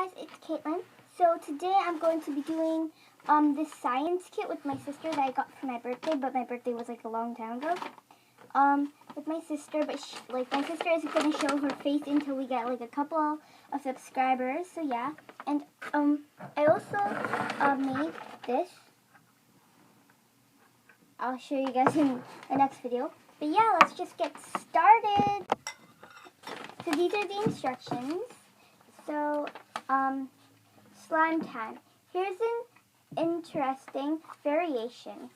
guys, it's Caitlin. So today I'm going to be doing this science kit with my sister that I got for my birthday, but my birthday was like a long time ago. With my sister, but my sister isn't going to show her face until we get like a couple of subscribers. So yeah, and I also made this. I'll show you guys in the next video. But yeah, let's just get started. So these are the instructions. So, slime time. Here's an interesting variation.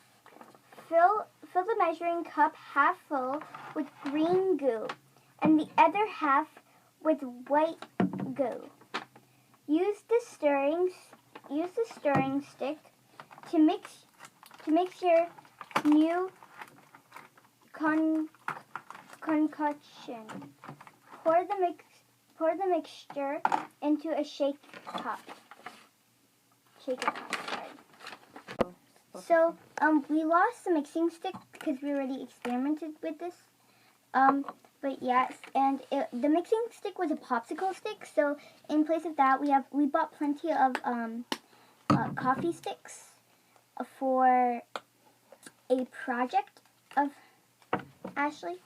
Fill the measuring cup half full with green goo and the other half with white goo. Use the stirring stick to mix your new concoction. Pour the mixture into a shaker cup. So, we lost the mixing stick because we already experimented with this. But yes, and the mixing stick was a popsicle stick. So in place of that, we bought plenty of coffee sticks for a project of Ashley's,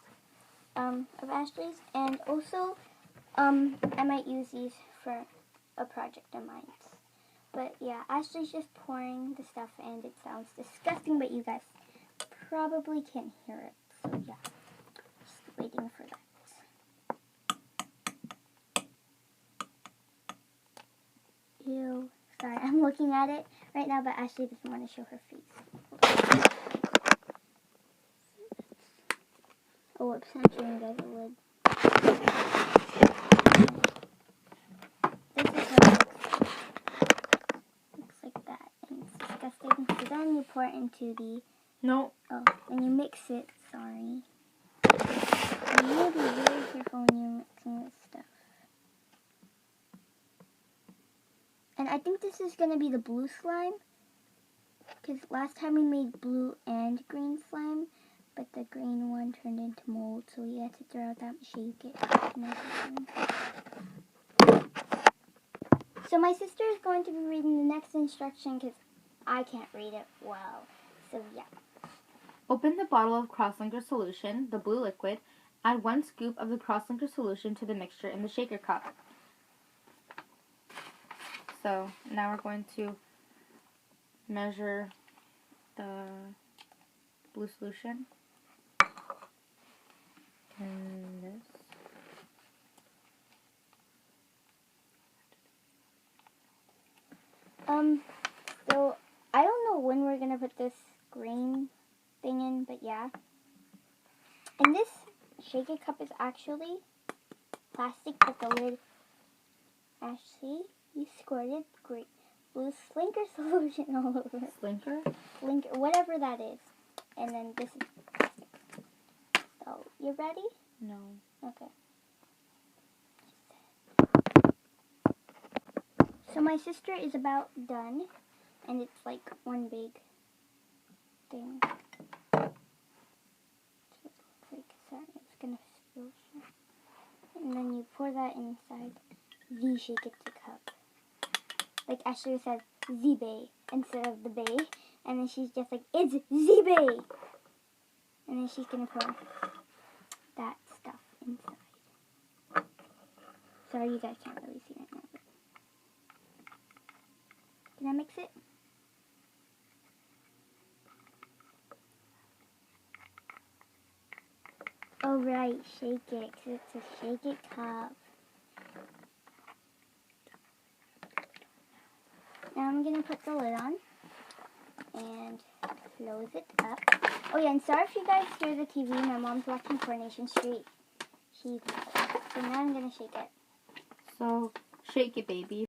and also I might use these for a project of mine. But yeah, Ashley's just pouring the stuff and it sounds disgusting, but you guys probably can't hear it. So yeah, just waiting for that. Ew. Sorry, I'm looking at it right now, but Ashley doesn't want to show her face. Oh, whoops, I'm showing you guys a lid. This is how it looks like that, and it's disgusting. So then you pour it into the... No. Oh, and you mix it, sorry. You need to be very careful when you're mixing this stuff. And I think this is going to be the blue slime, because last time we made blue and green slime, but the green one turned into mold, so we had to throw it out and shake it. So my sister is going to be reading the next instruction because I can't read it well. So yeah. Open the bottle of crosslinker solution, the blue liquid. Add 1 scoop of the crosslinker solution to the mixture in the shaker cup. So now we're going to measure the blue solution. And this. So I don't know when we're gonna put this green thing in, but yeah. And this shaker cup is actually plastic, but the lid, Ashley, you squirted great blue slinker solution all over it. Slinker, whatever that is. And then this is plastic. So, you ready? No. Okay. So my sister is about done, and it's like one big thing. Sorry, it's gonna spill. And then you pour that inside the shake it cup. Like Ashley said, Z-Bay instead of the bay. And then she's just like, it's Z-Bay! And then she's gonna pour that stuff inside. Sorry, you guys can't really see right now. Can I mix it? Oh right, shake it, 'cause it's a shake it cup. Now I'm going to put the lid on and close it up. Oh yeah, and sorry if you guys hear the TV, my mom's watching Coronation Street. So now I'm going to shake it. So, shake it, baby.